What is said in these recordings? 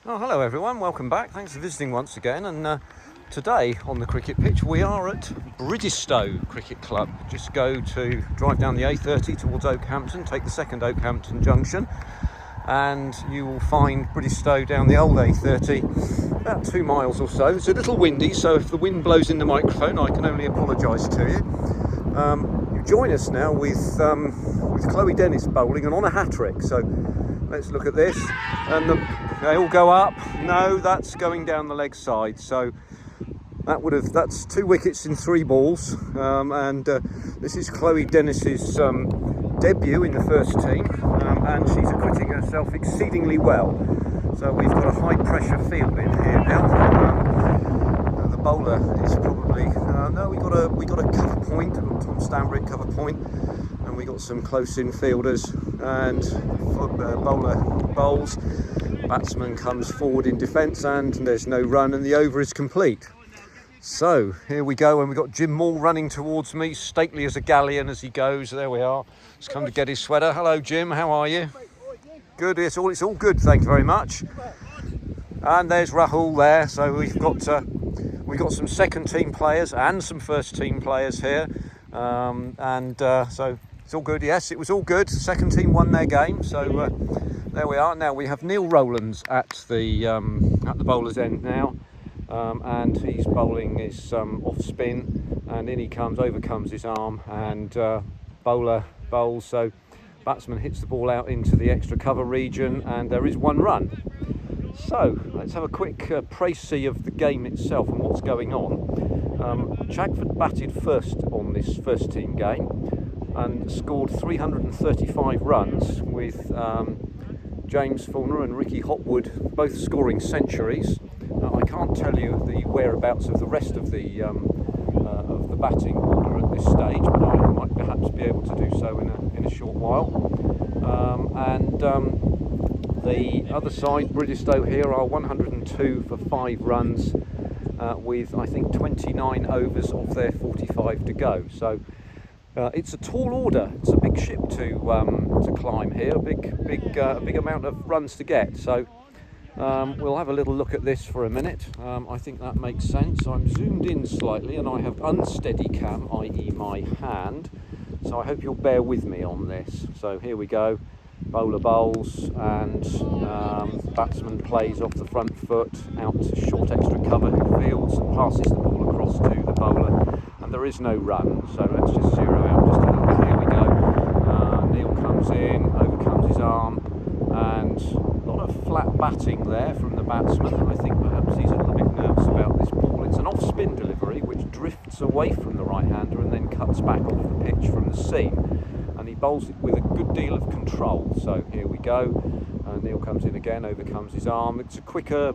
Oh, hello everyone, welcome back. Thanks for visiting once again. And today on the cricket pitch we are at Bridestowe Cricket Club. Just drive down the A30 towards Oakhampton, take the second Oakhampton junction, and you will find Bridestowe down the old A30, about 2 miles or so. It's a little windy, so if the wind blows in the microphone I can only apologise to you. You join us now with Chloe Dennis bowling and on a hat-trick. So let's look at this, and they all go up. No, that's going down the leg side. So that's 2 wickets in 3 balls, and this is Chloe Dennis's debut in the first team, and she's acquitting herself exceedingly well. So we've got a high pressure field in here now. The bowler is probably we got a cover point, Tom Stanbrick cover point, and we got some close in fielders, and bowler bowls, batsman comes forward in defence, and there's no run and the over is complete. So here we go, and we've got Jim Moore running towards me, stately as a galleon as he goes. There we are. He's come to get his sweater. Hello Jim, how are you? Good, it's all good, thank you very much. And there's Rahul there. So we've got some second team players and some first team players here, so it's all good. Yes, it was all good. Second team won their game, so there we are. Now we have Neil Rowlands at the bowler's end now, and he's bowling his off spin, and in he comes, overcomes his arm, and bowler bowls. So batsman hits the ball out into the extra cover region, and there is 1 run. So let's have a quick précis of the game itself and what's going on. Chagford batted first on this first team game and scored 335 runs, with James Fulner and Ricky Hopwood both scoring centuries. I can't tell you the whereabouts of the rest of the batting order at this stage, but I might perhaps be able to do so in a short while. The other side, Bridestowe, here are 102 for 5 runs, with I think 29 overs of their 45 to go. So it's a tall order. It's a big ship to climb here. A big amount of runs to get. So we'll have a little look at this for a minute. I think that makes sense. I'm zoomed in slightly, and I have unsteady cam, i.e. my hand. So I hope you'll bear with me on this. So here we go. Bowler bowls, and batsman plays off the front foot out to short extra cover, who fields and passes the ball across to the bowler, and there is no run. So let's just zero out just a little bit. Here we go. Neil comes in, overcomes his arm, and a lot of flat batting there from the batsman. I think perhaps he's a little bit nervous about this ball. It's an off-spin delivery which drifts away from the right-hander and then cuts back off the pitch from the seam. And he bowls it with a good deal of control. So here we go. Neil comes in again, overcomes his arm. It's a quicker,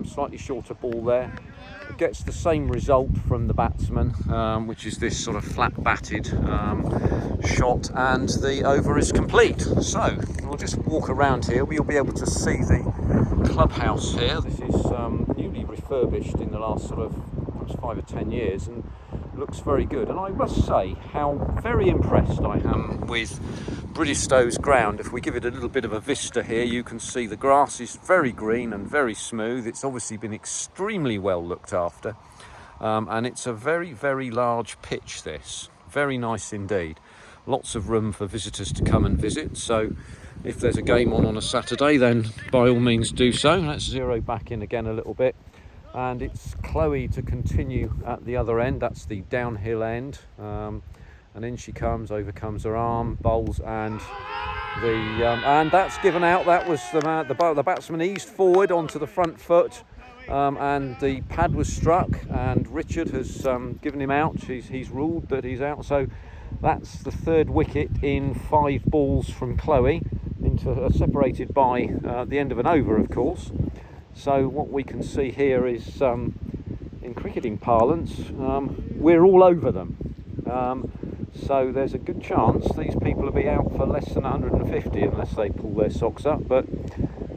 slightly shorter ball there. It gets the same result from the batsman, which is this sort of flat batted shot, and the over is complete. So we'll just walk around here. We'll be able to see the clubhouse here. This is newly refurbished in the last sort of 5 or 10 years, and looks very good. And I must say how very impressed I am with Bridestowe's ground. If we give it a little bit of a vista here, you can see the grass is very green and very smooth. It's obviously been extremely well looked after, and it's a very, very large pitch, this. Very nice indeed. Lots of room for visitors to come and visit. So if there's a game on a Saturday, then by all means do so. Let's zero back in again a little bit. And it's Chloe to continue at the other end. That's the downhill end, and in she comes, overcomes her arm, bowls, and that's given out. That was the batsman eased forward onto the front foot, and the pad was struck, and Richard has given him out. He's ruled that he's out. So that's the 3rd wicket in 5 balls from Chloe, separated by the end of an over, of course. So what we can see here is, in cricketing parlance, we're all over them. So there's a good chance these people will be out for less than 150 unless they pull their socks up. But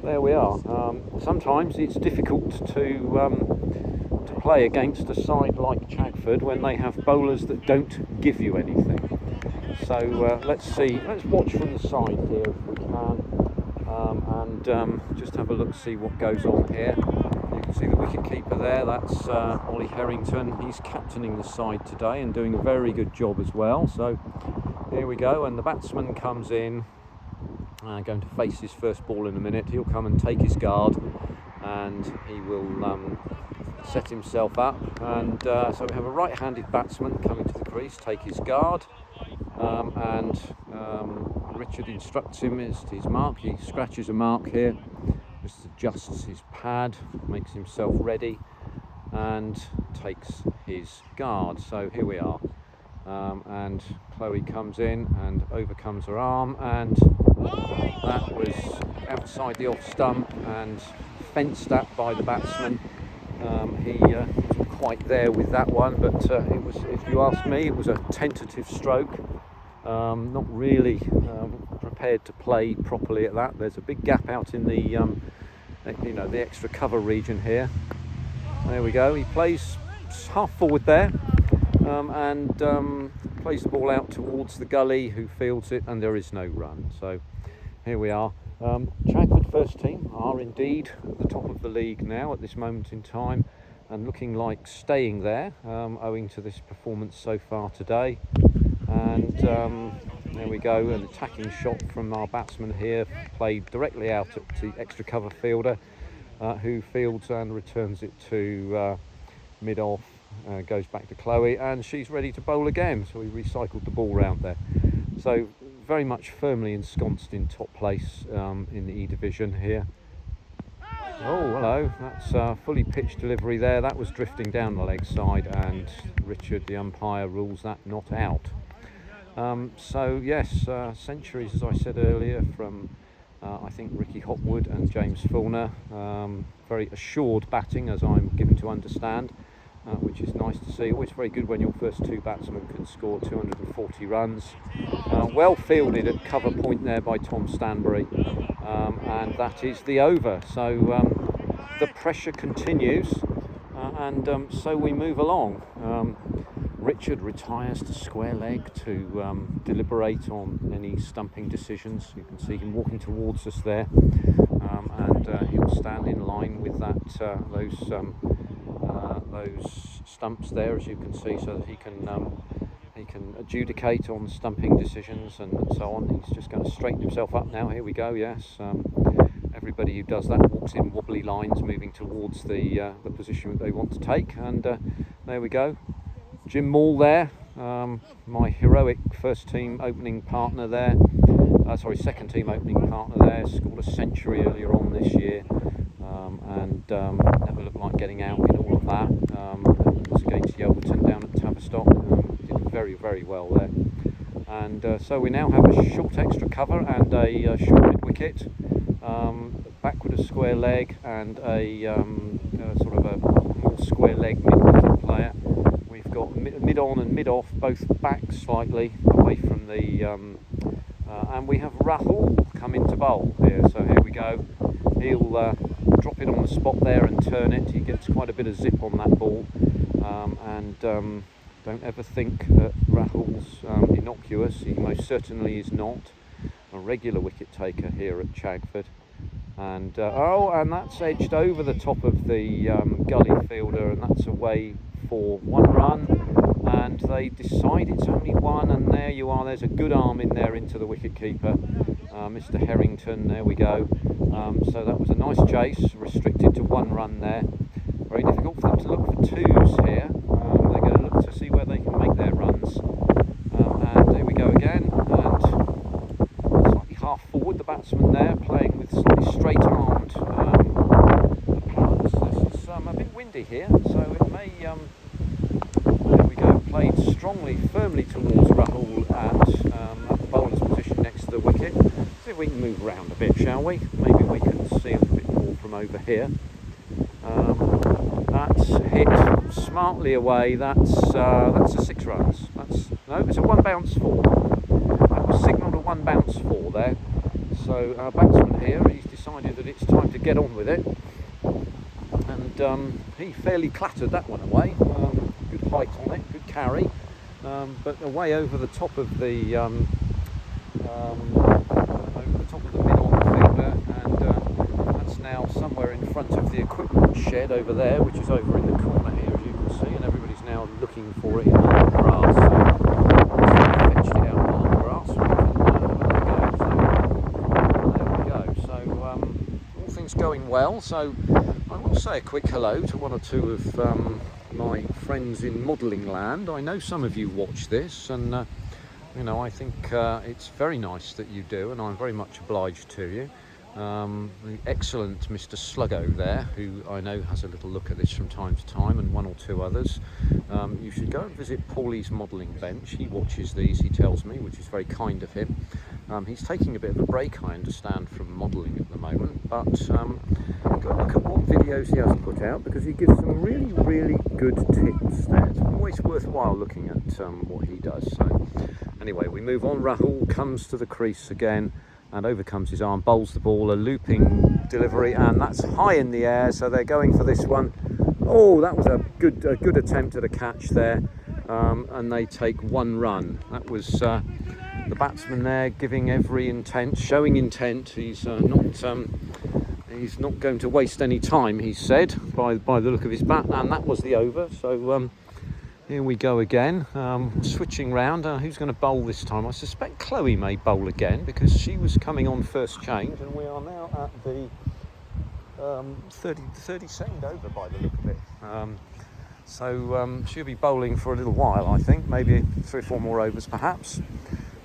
there we are. Sometimes it's difficult to play against a side like Chagford when they have bowlers that don't give you anything. So let's watch from the side here if we can. and just have a look, see what goes on here. You can see the wicket-keeper there, that's Ollie Harrington. He's captaining the side today and doing a very good job as well. So here we go, and the batsman comes in, going to face his first ball in a minute. He'll come and take his guard, and he will set himself up. And so we have a right-handed batsman coming to the crease, take his guard, and Richard instructs him as to his mark. He scratches a mark here, just adjusts his pad, makes himself ready, and takes his guard. So here we are, and Chloe comes in and overcomes her arm, and that was outside the off stump and fenced at by the batsman. He wasn't quite there with that one, but it was, if you ask me, it was a tentative stroke. Not really prepared to play properly at that. There's a big gap out in the the extra cover region here. There we go. He plays half forward there, and plays the ball out towards the gully, who fields it, and there is no run. So here we are. Chagford first team are indeed at the top of the league now at this moment in time, and looking like staying there, owing to this performance so far today. And there we go, an attacking shot from our batsman here, played directly out at the extra cover fielder, who fields and returns it to mid-off, goes back to Chloe, and she's ready to bowl again. So we recycled the ball round there. So very much firmly ensconced in top place in the E Division here. Oh, hello, that's fully pitched delivery there. That was drifting down the leg side, and Richard, the umpire, rules that not out. So yes, centuries, as I said earlier, from I think Ricky Hopwood and James Fulner. Very assured batting, as I'm given to understand, which is nice to see. Always very good when your first two batsmen can score 240 runs. Well fielded at cover point there by Tom Stanbury, and that is the over. So the pressure continues, and so we move along. Richard retires to square leg to deliberate on any stumping decisions. You can see him walking towards us there, and he'll stand in line with that those stumps there, as you can see, so that he can adjudicate on stumping decisions and so on. He's just going to straighten himself up now. Here we go. Yes, everybody who does that walks in wobbly lines, moving towards the position that they want to take. And there we go. Jim Maul there, my heroic first team opening partner there, second team opening partner there, scored a century earlier on this year, and never looked like getting out in all of that. It was against Yelverton down at Tavistock, did very, very well there. And so we now have a short extra cover and a short mid-wicket, backward a square leg, and a sort of a more square leg mid-wicket player. We've got mid-on and mid-off, both back slightly away from the... and we have Rahul come into bowl here, so here we go. He'll drop it on the spot there and turn it. He gets quite a bit of zip on that ball, and don't ever think that Rahul's innocuous. He most certainly is not. A regular wicket taker here at Chagford. And and that's edged over the top of the gully fielder, and that's away for one run, and they decide it's only one, and there you are, there's a good arm in there into the wicket-keeper, Mr. Harrington. There we go. So that was a nice chase, restricted to one run there. Very difficult for them to look for twos here. They're going to look to see where they can make their runs, and there we go again, and slightly half forward, the batsman there, playing with slightly straight-armed apparent. This is a bit windy here, so it may there we go, played strongly, firmly towards Rahul at the bowler's position next to the wicket. See if we can move around a bit, shall we? Maybe we can see a little bit more from over here. That's hit smartly away. That's a 6 runs. It's a 1 bounce 4. That was signalled a 1 bounce 4 there. So our batsman here, he's decided that it's time to get on with it, and he fairly clattered that one away. Good height on it, good carry, but away over the top of the mid-on fielder, front of the equipment shed over there, which is over in the corner here, as you can see, and everybody's now looking for it in the long grass. So I've fetched it out in the long grass, so we can have a go. So there we go. So all things going well. So I will say a quick hello to one or two of my friends in modelling land. I know some of you watch this, and you know, I think it's very nice that you do, and I'm very much obliged to you. The excellent Mr. Sluggo there, who I know has a little look at this from time to time, and one or two others. You should go and visit Paulie's modelling bench. He watches these, he tells me, which is very kind of him. He's taking a bit of a break, I understand, from modelling at the moment, but go look at what videos he has put out, because he gives some really, really good tips there. It's always worthwhile looking at what he does. So anyway, we move on. Rahul comes to the crease again and overcomes his arm, bowls the ball, a looping delivery, and that's high in the air, so they're going for this one. Oh, that was a good attempt at a catch there, and they take one run. That was the batsman there giving every intent, showing intent. He's not going to waste any time, he said, by the look of his bat, and that was the over. So here we go again, switching round. Who's going to bowl this time? I suspect Chloe may bowl again, because she was coming on first change, and we are now at the 32nd over by the look of it. So she'll be bowling for a little while, I think, maybe 3 or 4 more overs perhaps.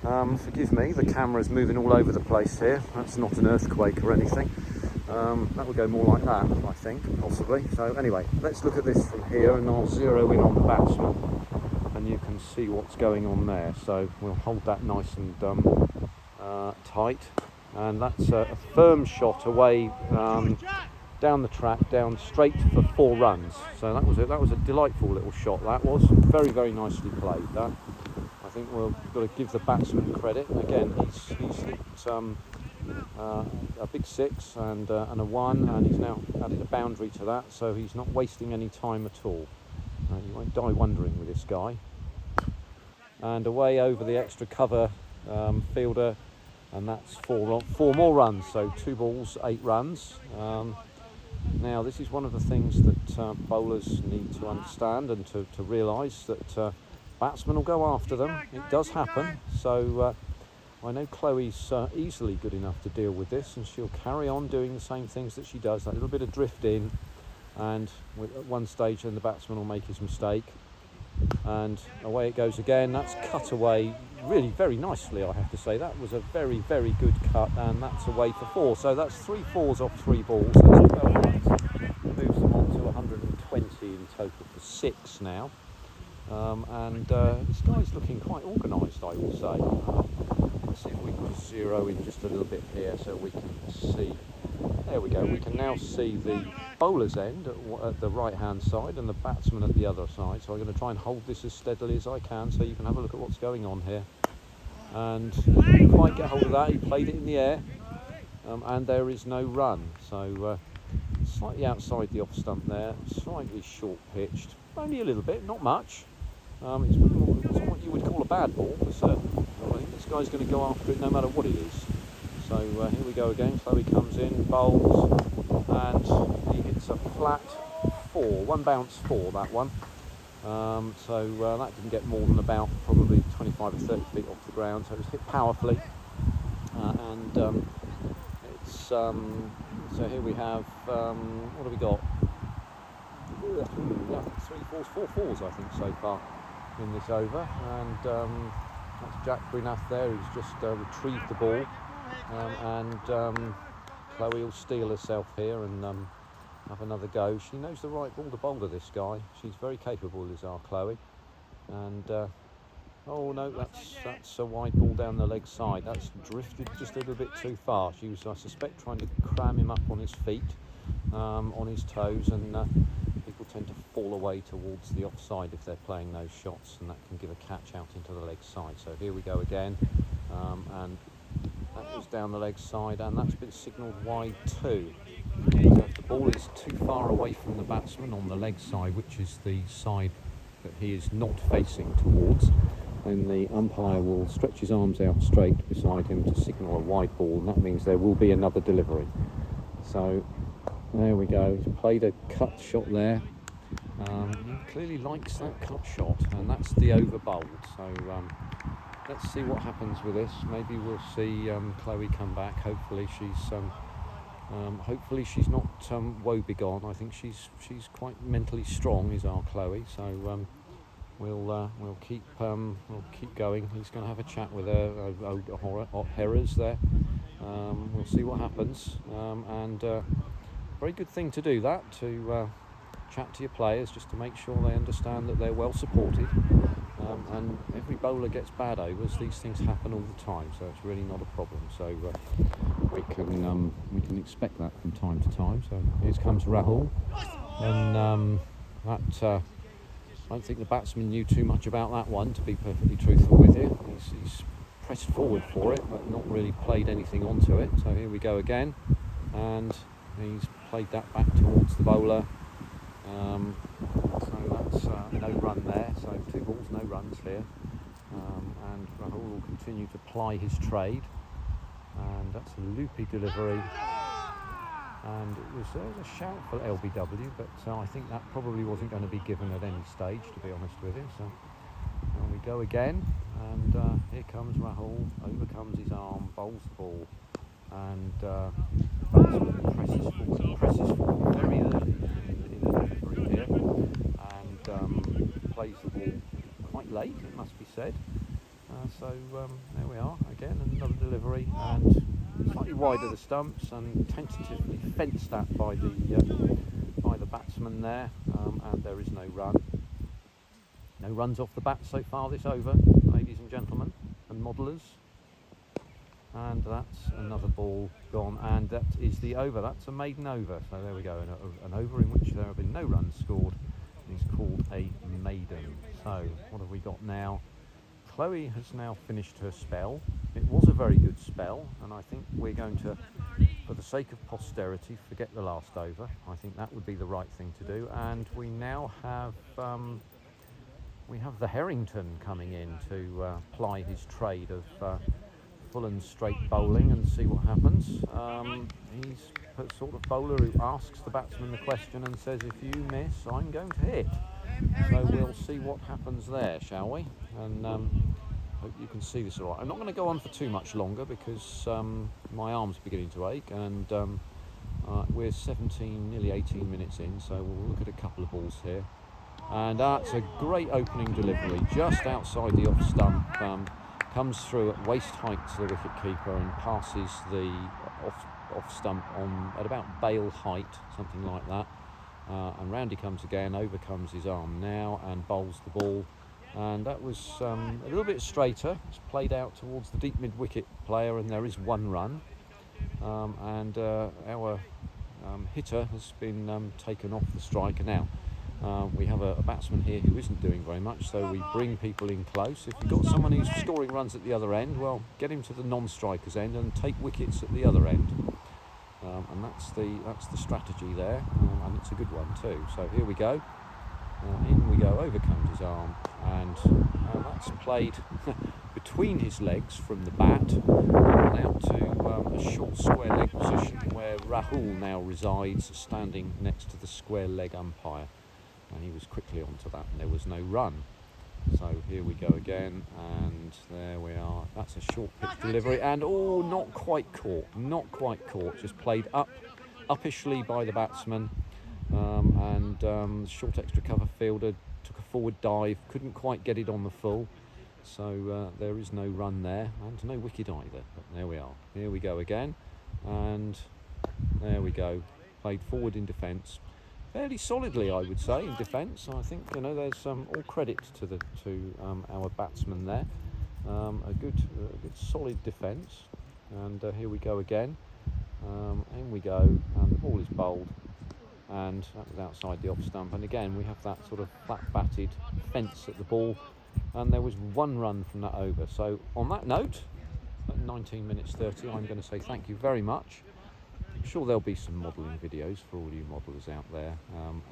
Forgive me, the camera's moving all over the place here. That's not an earthquake or anything. That would go more like that, I think, possibly. So anyway, let's look at this from here, and I'll zero in on the batsman, and you can see what's going on there. So we'll hold that nice and tight, and that's a firm shot away down the track, down straight for 4 runs. So that was a delightful little shot. That was very, very nicely played. That, I think we've got to give the batsman credit. Again, he's hit a big 6 and a 1, and he's now added a boundary to that, so he's not wasting any time at all. You won't die wondering with this guy. And away over the extra cover fielder, and that's 4 more runs, so 2 balls, 8 runs. Now this is one of the things that bowlers need to understand and to realise, that batsmen will go after them. It does happen, so I know Chloe's easily good enough to deal with this, and she'll carry on doing the same things that she does, that little bit of drift in, and at one stage then the batsman will make his mistake, and away it goes again. That's cut away really very nicely, I have to say. That was a very, very good cut, and that's away for 4. So that's 3 fours off 3 balls. That's 12 runs. Moves them on to 120 in total for 6 now. And this guy's looking quite organised, I will say. Let's see if we can zero in just a little bit here so we can see. There we go. We can now see the bowler's end at the right hand side and the batsman at the other side. So I'm going to try and hold this as steadily as I can so you can have a look at what's going on here. And he didn't quite get hold of that. He played it in the air, and there is no run. So slightly outside the off stump there, slightly short pitched, only a little bit, not much. It's not what you would call a bad ball for certain. I think this guy's going to go after it no matter what it is. So here we go again. Chloe comes in, bowls, and he hits a flat 4, 1 bounce 4, that one. So that didn't get more than about probably 25 or 30 feet off the ground, so it was hit powerfully. It's so here we have, what have we got? 3 fours, 4 fours I think so far in this over, and that's Jack Brinath there, who's just retrieved the ball, and Chloe will steel herself here and have another go. She knows the right ball to boulder, this guy. She's very capable, is our Chloe. And oh no, that's a wide ball down the leg side. That's drifted just a little bit too far. She was, I suspect, trying to cram him up on his feet, on his toes, and people tend to fall away towards the offside if they're playing those shots, and that can give a catch out into the leg side. So here we go again, and that was down the leg side, and that's been signalled wide too. So if the ball is too far away from the batsman on the leg side, which is the side that he is not facing towards, then the umpire will stretch his arms out straight beside him to signal a wide ball, and that means there will be another delivery. So There we go. He's played a cut shot there. He clearly likes that cut shot, and that's the over bowled. So let's see what happens with this. Maybe we'll see Chloe come back. Hopefully she's not woebegone. I think she's quite mentally strong, is our Chloe. So we'll keep going. He's going to have a chat with her. O'Hara's there. We'll see what happens. And very good thing to do that, to chat to your players, just to make sure they understand that they're well supported. And every bowler gets bad overs. These things happen all the time, so it's really not a problem. So we can expect that from time to time. So here comes Rahul, and I don't think the batsman knew too much about that one, to be perfectly truthful with you. He's pressed forward for it, but not really played anything onto it. So here we go again, and he's played that back towards the bowler. So that's no run there. So 2 balls, no runs here. And Rahul will continue to ply his trade. And that's a loopy delivery. And it was a shout for LBW, but I think that probably wasn't going to be given at any stage, to be honest with you. So here we go again, and here comes Rahul, overcomes his arm, bowls the ball, and batsman presses forward very early in the delivery here, and plays the ball quite late, it must be said. So there we are again, another delivery, and slightly wide of the stumps, and tentatively fenced at by the batsman there, and there is no run. No runs off the bat so far this over, ladies and gentlemen and modellers. And that's another ball gone, and that is the over. That's a maiden over. So there we go, an over in which there have been no runs scored is called a maiden. So what have we got now? Chloe has now finished her spell. It was a very good spell, and I think we're going to, for the sake of posterity, forget the last over. I think that would be the right thing to do. And we now have the Harrington coming in to ply his trade of full and straight bowling and see what happens. He's a sort of bowler who asks the batsman the question and says, if you miss, I'm going to hit. So we'll see what happens there, shall we? And hope you can see this all right. I'm not going to go on for too much longer because my arm's beginning to ache, and we're 17, nearly 18 minutes in, so we'll look at a couple of balls here. And that's a great opening delivery, just outside the off stump. Comes through at waist height to the wicket keeper and passes the off stump on at about bail height, something like that. And round he comes again, overcomes his arm now and bowls the ball. And that was a little bit straighter. It's played out towards the deep mid-wicket player, and there is 1 run. And our hitter has been taken off the striker now. We have a batsman here who isn't doing very much, so we bring people in close. If you've got someone who's scoring runs at the other end, well, get him to the non-striker's end and take wickets at the other end. And that's the strategy there, and it's a good one too. So here we go. In we go, overcomes his arm, and that's played between his legs from the bat and out to a short square leg position where Rahul now resides, standing next to the square leg umpire. And he was quickly onto that, and there was no run. So here we go again, and there we are. That's a short pitch delivery, and not quite caught, just played uppishly by the batsman, and short extra cover fielder took a forward dive, couldn't quite get it on the full, so there is no run there, and no wicket either. But there we are. Here we go again, and there we go. Played forward in defence. Fairly solidly, I would say, in defence. I think there's all credit to our batsman there. A good solid defence. And here we go again. In we go, and the ball is bowled, and that was outside the off stump. And again, we have that sort of flat-batted fence at the ball, and there was 1 run from that over. So on that note, at 19 minutes 30, I'm going to say thank you very much. I'm sure there'll be some modelling videos for all you modellers out there,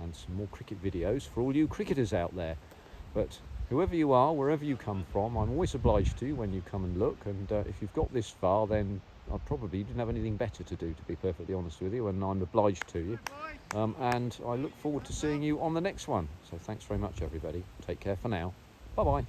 and some more cricket videos for all you cricketers out there. But whoever you are, wherever you come from, I'm always obliged to you when you come and look, and if you've got this far, then I probably didn't have anything better to do, to be perfectly honest with you, and I'm obliged to you. And I look forward to seeing you on the next one. So thanks very much, everybody. Take care for now. Bye-bye.